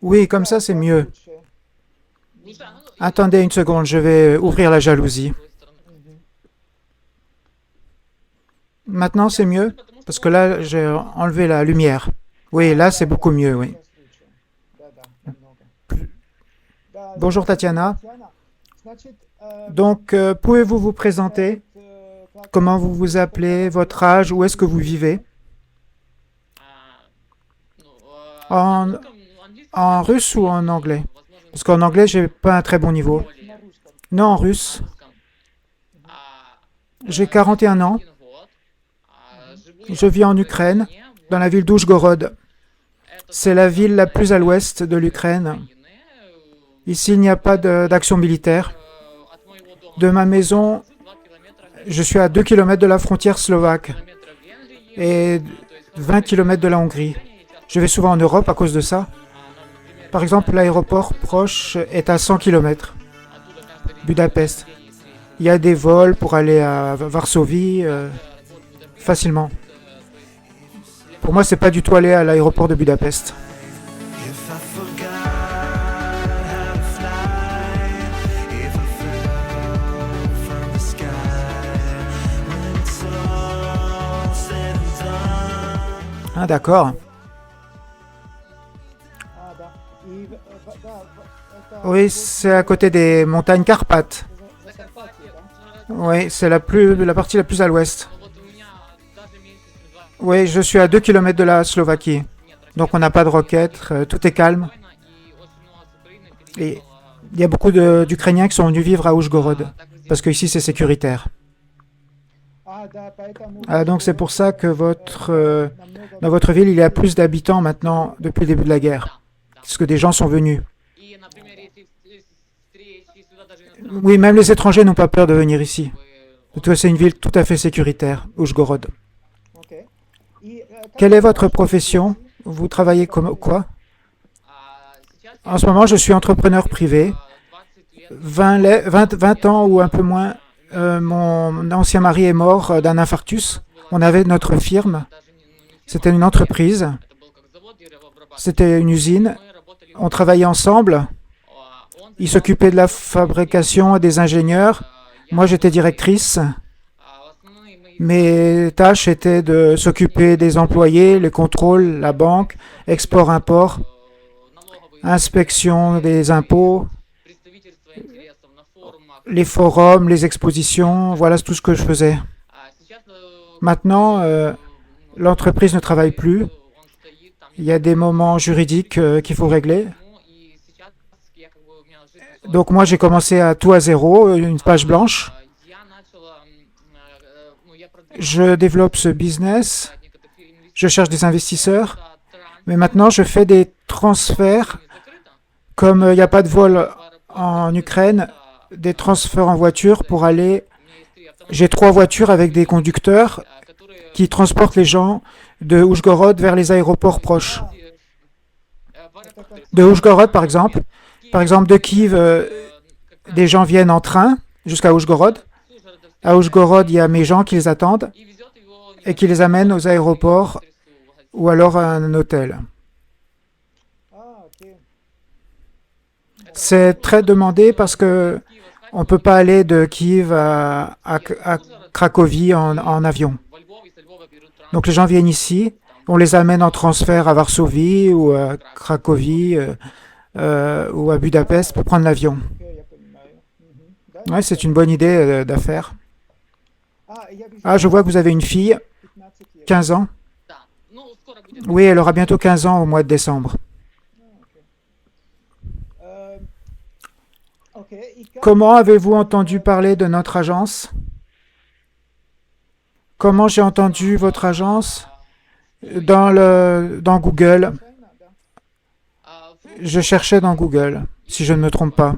Oui, comme ça c'est mieux. Attendez une seconde, je vais ouvrir la jalousie. Maintenant c'est mieux? Parce que là j'ai enlevé la lumière. Oui, là c'est beaucoup mieux, oui. Bonjour Tatiana. Donc, pouvez-vous vous présenter? Comment vous vous appelez? Votre âge? Où est-ce que vous vivez? En, en russe ou en anglais? Parce qu'en anglais, j'ai pas un très bon niveau. Non, en russe. J'ai 41 ans. Je vis en Ukraine, dans la ville d'Oujgorod. C'est la ville la plus à l'ouest de l'Ukraine. Ici, il n'y a pas d'action militaire. De ma maison, je suis à 2 kilomètres de la frontière slovaque et 20 kilomètres de la Hongrie. Je vais souvent en Europe à cause de ça. Par exemple, l'aéroport proche est à 100 kilomètres, Budapest. Il y a des vols pour aller à Varsovie facilement. Pour moi, c'est pas du tout aller à l'aéroport de Budapest. Ah, d'accord. Oui, c'est à côté des montagnes Carpates. Oui, c'est la partie la plus à l'ouest. Oui, je suis à 2 kilomètres de la Slovaquie. Donc on n'a pas de roquettes, tout est calme. Et il y a beaucoup d'Ukrainiens qui sont venus vivre à Oujgorod. Parce qu'ici c'est sécuritaire. Ah, donc c'est pour ça que dans votre ville, il y a plus d'habitants maintenant depuis le début de la guerre. Parce que des gens sont venus. Oui, même les étrangers n'ont pas peur de venir ici. C'est une ville tout à fait sécuritaire, Oujgorod. Quelle est votre profession? Vous travaillez comme quoi? En ce moment, je suis entrepreneur privé. 20 ans ou un peu moins, mon ancien mari est mort d'un infarctus. On avait notre firme. C'était une entreprise. C'était une usine. On travaillait ensemble. Il s'occupait de la fabrication et des ingénieurs. Moi, j'étais directrice. Mes tâches étaient de s'occuper des employés, les contrôles, la banque, export-import, inspection des impôts, les forums, les expositions, voilà tout ce que je faisais. Maintenant, l'entreprise ne travaille plus. Il y a des moments juridiques qu'il faut régler. Donc moi, j'ai commencé à tout à zéro, une page blanche. Je développe ce business, je cherche des investisseurs, mais maintenant je fais des transferts. Comme il n'y a pas de vol en Ukraine, des transferts en voiture pour aller. J'ai 3 voitures avec des conducteurs qui transportent les gens de Oujgorod vers les aéroports proches. De Oujgorod, par exemple de Kiev, des gens viennent en train jusqu'à Oujgorod. À Oujgorod, il y a mes gens qui les attendent et qui les amènent aux aéroports ou alors à un hôtel. C'est très demandé parce que on ne peut pas aller de Kiev à Cracovie en avion. Donc les gens viennent ici, on les amène en transfert à Varsovie ou à Cracovie ou à Budapest pour prendre l'avion. Ouais, c'est une bonne idée d'affaires. Ah, je vois que vous avez une fille, 15 ans. Oui, elle aura bientôt 15 ans au mois de décembre. Comment avez-vous entendu parler de notre agence? Comment j'ai entendu votre agence? Dans Google. Je cherchais dans Google, si je ne me trompe pas.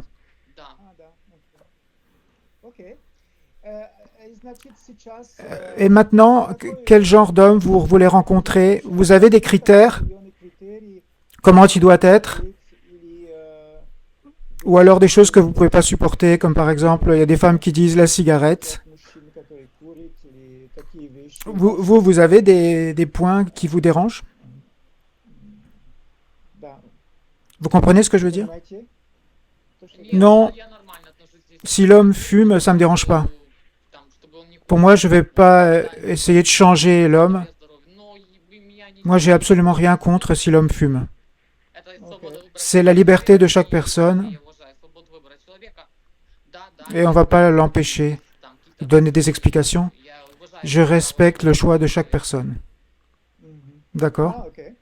Et maintenant, quel genre d'homme vous voulez rencontrer? Vous avez des critères? Comment tu dois être? Ou alors des choses que vous ne pouvez pas supporter, comme par exemple, il y a des femmes qui disent la cigarette. Vous avez des points qui vous dérangent? Vous comprenez ce que je veux dire? Понимаете? То, что Нет, Non, я нормально отношусь, если si l'homme fume, ça me dérange pas. там, чтобы он не Pour курил, moi, je vais pas питание, essayer de changer l'homme. для здоровья. Но вы меня не Moi, j'ai интересует. absolument rien contre si l'homme fume. Это Окей. свобода выбора C'est la liberté de chaque человека, и personne я уважаю свободу выбора человека. Да, et on есть va pas там l'empêcher de какие-то donner des explications. я уважаю Je право respecte le choix de chaque человека. personne. Мгм. D'accord? Окей.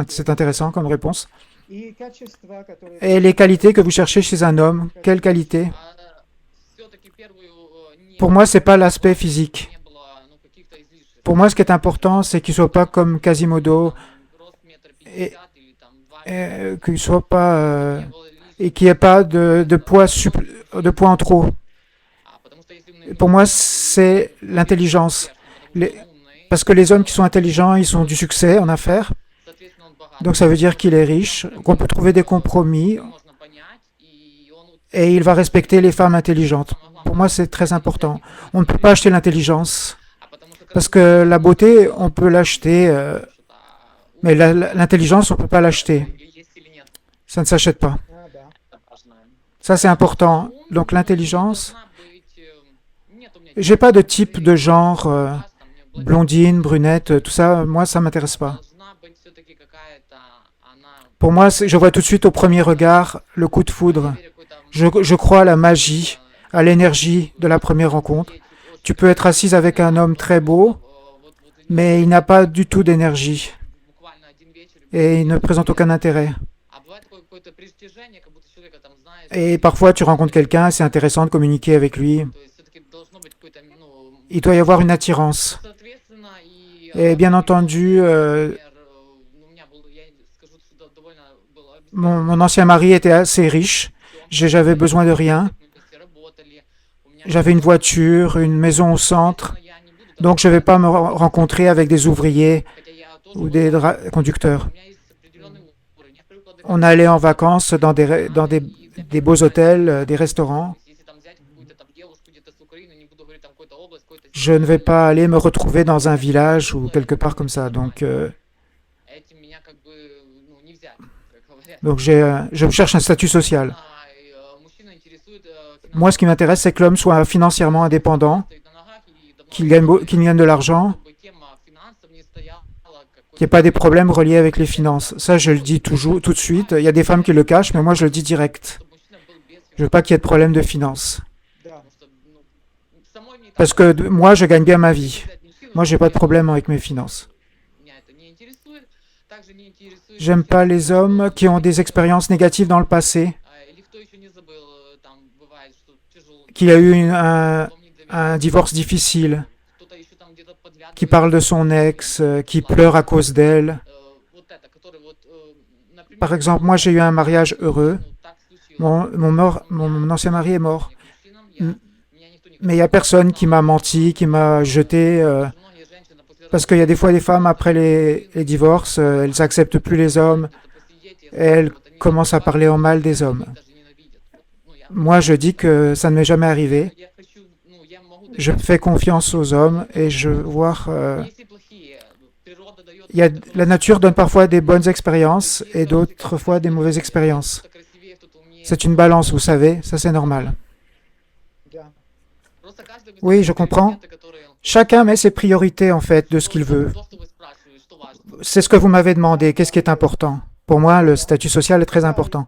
C'est intéressant comme réponse. И качества, которые Et les qualités que vous cherchez chez un homme, quelles qualités? Всё-таки первую не Pour moi, c'est pas l'aspect physique. не было каких-то излишеств. Pour moi, ce qui est important, c'est qu'il soit pas comme Quasimodo, Там, рост метр et, пятьдесят или там 2 qu'il soit pas не было et лишних. qu'il n'y ait pas de poids de poids en trop. Потому что если умный Pour moi, c'est l'intelligence. потому что Les- он умный, Parce que les hommes qui sont intelligents, ils ont du succès en affaires. соответственно, он богат. Donc ça veut dire qu'il est riche, qu'on peut trouver des compromis Можно понять, и он et il va respecter les femmes intelligentes. Pour moi, c'est très important. On ne peut pas acheter l'intelligence потому что parce que la beauté, on peut l'acheter, mais l'intelligence, on ne peut pas l'acheter. есть или нет. Ça ne s'achète pas. А, да. Это важно. Ça, c'est important. Donc l'intelligence, Должна быть, нет у меня j'ai pas de type de genre, там, мне blondine, brunette, tout ça, moi, ça m'intéresse pas. должна быть все-таки какая-то, она, Pour moi, je vois tout de suite au premier regard le coup de foudre. верю, какой-то, Je crois à la magie, à l'énergie de la première rencontre. Tu peux être assise avec un homme très beau, mais il n'a pas du tout d'énergie буквально один вечер, et il ne présente aucun intérêt. а бывает такое какое-то притяжение, как будто человека там знаешь, Et parfois, tu rencontres quelqu'un, c'est intéressant de communiquer avec lui. то есть все-таки должно быть какой-то, ну, Il doit y avoir une attirance. соответственно, и, Et bien entendu, например, у меня был, я скажу, что довольно было mon ancien mari était assez riche. J'avais besoin de rien. вместе работали, у меня J'avais une voiture, une maison au centre. я не буду там, Donc, je ne vais pas me rencontrer avec des ouvriers хотя я тоже ou des conducteurs. у меня есть определенный уровень, я привык отдыхать. On allait en vacances dans des beaux hôtels, des restaurants. Если там взять какую-то там девушку где-то с Украины, не буду говорить там какой-то область, какой-то Je ne vais pas aller me retrouver dans un village ou quelque part comme ça. Donc, этим меня как бы, ну, не взять, как говорят. donc je me cherche un statut social. И, мужчина интересует Moi, ce qui m'intéresse, c'est que l'homme soit financièrement indépendant, стоит на ногах и давно qu'il gagne de l'argent, чтобы тема финансов не стояла qu'il n'y ait pas des problèmes reliés avec les finances. Ça, je le dis toujours, tout de suite. Il y a des femmes qui le cachent, mais moi, je le dis direct. чтобы мужчина был без Je veux pas qu'il y ait de problème de finances. Да. потому что, ну, самой мне Parce que moi, je gagne bien ma vie. взять мужчину, Moi, j'ai pas de problème avec mes finances. меня это не интересует. Также не интересует J'aime pas les hommes qui ont des expériences négatives dans le passé, или кто еще не забыл, там бывает, что тяжело, qui a eu потом не доверяет, un divorce difficile, кто-то еще там где-то подглядывает, qui parle de son ex, qui pleure à cause d'elle. вот это, который вот, например, Par exemple, moi, j'ai eu un mariage heureux. ну, так случилось. Mon ancien mari est mort. К мужчинам меня никто не Mais il n'y a personne qui m'a menti, qui m'a jeté. Многие женщины после Parce qu'il y a des fois des femmes, après les divorces, elles n'acceptent plus les hommes. посидеть, Et elles commencent à parler en mal des hommes. даже ненавидят. Ну, я, Moi, je dis que ça ne m'est jamais arrivé. я хочу, ну, я могу Je fais confiance aux hommes et je vois... Есть и плохие. Природа дает la nature donne parfois des bonnes expériences et d'autres fois des mauvaises expériences. кто-то красивее, кто-то умнее. C'est une balance, vous savez, ça c'est normal. Да. Просто каждый выбирает Oui, je comprends. приоритеты, которые он Chacun met ses priorités en fait de ce qu'il veut. То, что вы спрашиваете, что важно. C'est ce que vous m'avez demandé, qu'est-ce qui est important? Pour moi, le statut social est très important.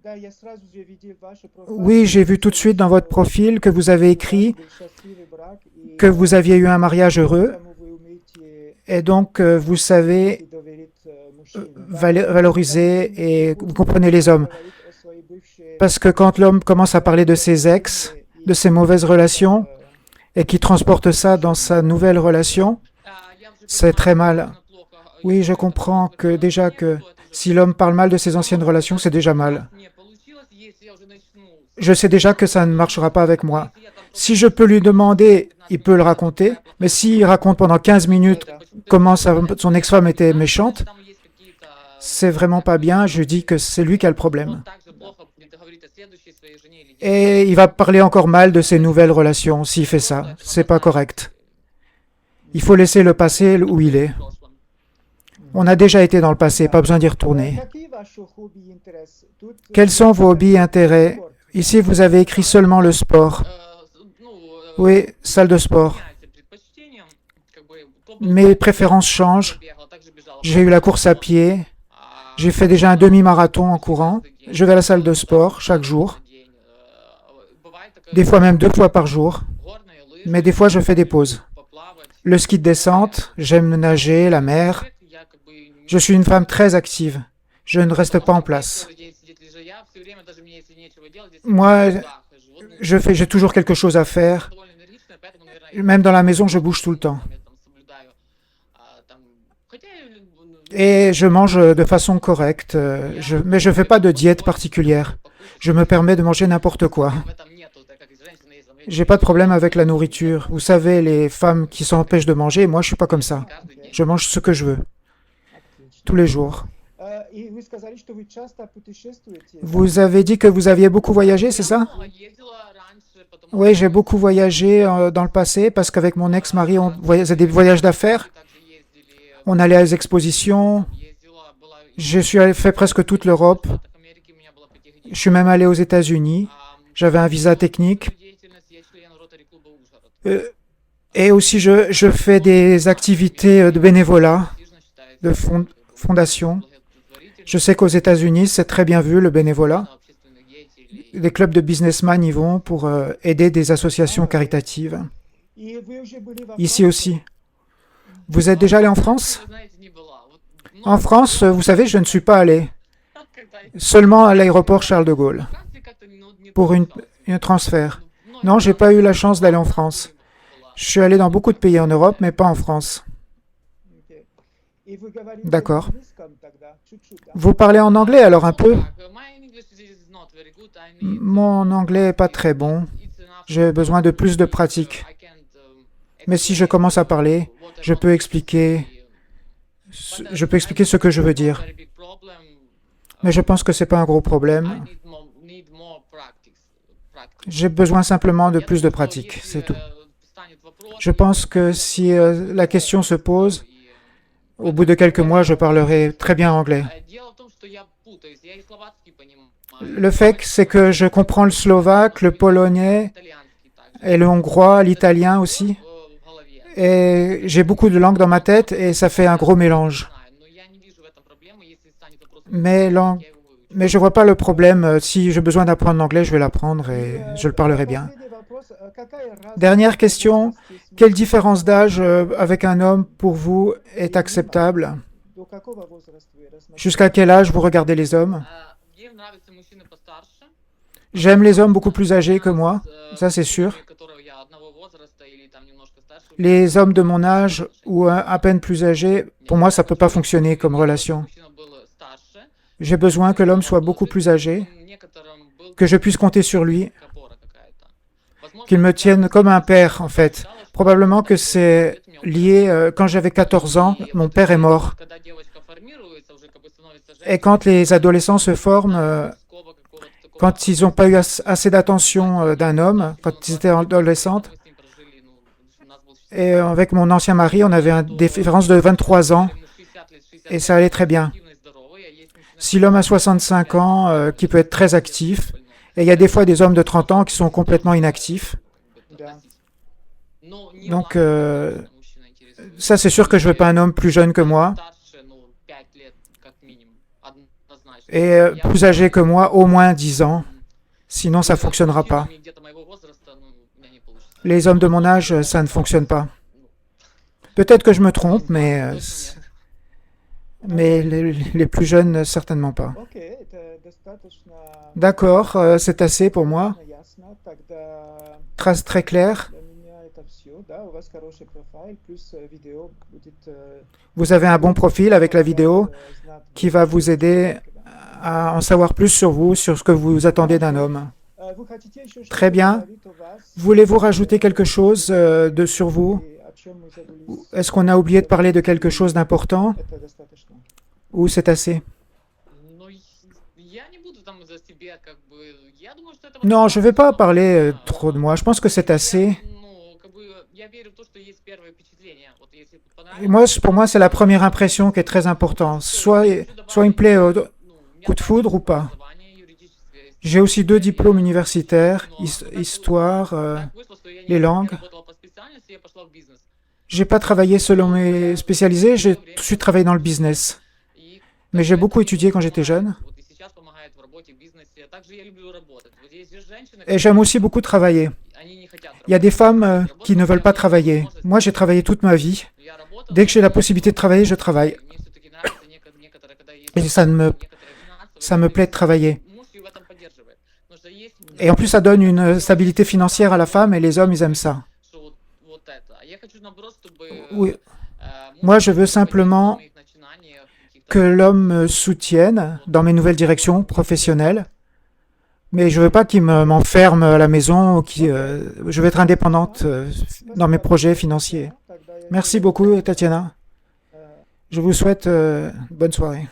Да, я сразу же видел ваше профиль. Oui, j'ai vu tout de suite dans votre profil que vous avez écrit Был счастливый брак, и que vous aviez eu un mariage heureux поэтому вы умеете et donc vous savez доверить мужчине. valoriser et vous comprenez les hommes. Говорить о своей бывшей, Parce que quand l'homme commence à parler de ses ex, de ses mauvaises relations, et qui transporte ça dans sa nouvelle relation, Я уже c'est très mal. понимаю, плохо. Oui, je comprends que déjà que si l'homme parle mal de ses anciennes relations, c'est déjà mal. Не получилось, если я уже начну. Je sais déjà que ça ne marchera pas avec moi. Si je peux lui demander, il peut le raconter, mais s'il raconte pendant 15 minutes comment son ex-femme était méchante, Там есть какие-то c'est vraiment pas bien, je dis que c'est lui qui a le problème. также плохо будет говорить о следующей своей жене или Et il va parler encore mal de ses nouvelles relations s'il fait ça. C'est pas correct. Il faut laisser le passé où il est. в прошлом. On a déjà été dans le passé, pas besoin d'y retourner. Какие Quels sont vos hobbies et intérêts? Ici, vous avez écrit seulement le sport. Oui, salle de sport. Mes préférences changent. J'ai eu la course à pied. J'ai fait déjà un demi-marathon en courant. Je vais à la salle de sport chaque jour. Des fois même 2 fois par jour. Mais des fois, je fais des pauses. Le ski de descente, j'aime nager, la mer. Je suis une femme très active. Je ne reste pas en place. Moi, j'ai toujours quelque chose à faire. Même dans la maison, je bouge tout le temps. Et je mange de façon correcte. Mais je ne fais pas de diète particulière. Je me permets de manger n'importe quoi. J'ai pas de problème avec la nourriture. Vous savez, les femmes qui s'empêchent de manger, moi je suis pas comme ça. Je mange ce que je veux, tous les jours. Vous avez dit que vous aviez beaucoup voyagé, c'est ça? Oui, j'ai beaucoup voyagé dans le passé parce qu'avec mon ex-mari, on faisait des voyages d'affaires. On allait à des expositions. Je suis fait presque toute l'Europe. Je suis même allé aux États-Unis. J'avais un visa technique. Et aussi, je fais des activités de bénévolat, de fondation. Je sais qu'aux États-Unis, c'est très bien vu, le bénévolat. Les clubs de businessmen y vont pour aider des associations caritatives. Ici aussi. Vous êtes déjà allé en France? En France, vous savez, je ne suis pas allé. Seulement à l'aéroport Charles de Gaulle. Pour un transfert. Non, j'ai pas eu la chance d'aller en France. Je suis allé dans beaucoup de pays en Europe, mais pas en France. D'accord. Vous parlez en anglais alors un peu? Mon anglais n'est pas très bon. J'ai besoin de plus de pratique. Mais si je commence à parler, je peux expliquer ce que je veux dire. Mais je pense que ce n'est pas un gros problème. J'ai besoin simplement de plus de pratique, c'est tout. Je pense que si la question se pose, au bout de quelques mois, je parlerai très bien anglais. Le fait, c'est que je comprends le slovaque, le polonais, et le hongrois, l'italien aussi. Et j'ai beaucoup de langues dans ma tête et ça fait un gros mélange. Mais je ne vois pas le problème. Si j'ai besoin d'apprendre l'anglais, je vais l'apprendre et je le parlerai bien. Dernière question. Quelle différence d'âge avec un homme pour vous est acceptable? Jusqu'à quel âge vous regardez les hommes? J'aime les hommes beaucoup plus âgés que moi, ça c'est sûr. Les hommes de mon âge ou à peine plus âgés, pour moi ça ne peut pas fonctionner comme relation. J'ai besoin que l'homme soit beaucoup plus âgé, que je puisse compter sur lui, qu'il me tienne comme un père en fait. Probablement que c'est lié, quand j'avais 14 ans, mon père est mort. Et quand les adolescents se forment, quand ils n'ont pas eu assez d'attention d'un homme, quand ils étaient adolescentes, et avec mon ancien mari, on avait une différence de 23 ans, et ça allait très bien. Si l'homme a 65 ans, qui peut être très actif, et il y a des fois des hommes de 30 ans qui sont complètement inactifs. Donc, ça c'est sûr que je ne veux pas un homme plus jeune que moi, et plus âgé que moi, au moins 10 ans, sinon ça ne fonctionnera pas. Les hommes de mon âge, ça ne fonctionne pas. Peut-être que je me trompe, mais les plus jeunes, certainement pas. D'accord, c'est assez pour moi. Trace très claire. Vous avez un bon profil avec la vidéo qui va vous aider à en savoir plus sur vous, sur ce que vous attendez d'un homme. Très bien. Voulez-vous rajouter quelque chose sur vous? Est-ce qu'on a oublié de parler de quelque chose d'important? Ou c'est assez? Non, je ne vais pas parler trop de moi. Je pense que c'est assez. Et moi, pour moi, c'est la première impression qui est très importante. Soit il me plaît coup de foudre ou pas? J'ai aussi 2 diplômes universitaires, histoire, les langues. J'ai pas travaillé selon mes spécialisés, j'ai tout de suite travaillé dans le business. Mais j'ai beaucoup étudié quand j'étais jeune. Et j'aime aussi beaucoup travailler. Il y a des femmes qui ne veulent pas travailler. Moi, j'ai travaillé toute ma vie. Dès que j'ai la possibilité de travailler, je travaille. Et ça me plaît de travailler. Et en plus, ça donne une stabilité financière à la femme et les hommes, ils aiment ça. Oui. Moi, je veux simplement que l'homme me soutienne dans mes nouvelles directions professionnelles, mais je veux pas qu'il m'enferme à la maison. Je veux être indépendante dans mes projets financiers. Merci beaucoup, Tatiana. Je vous souhaite bonne soirée.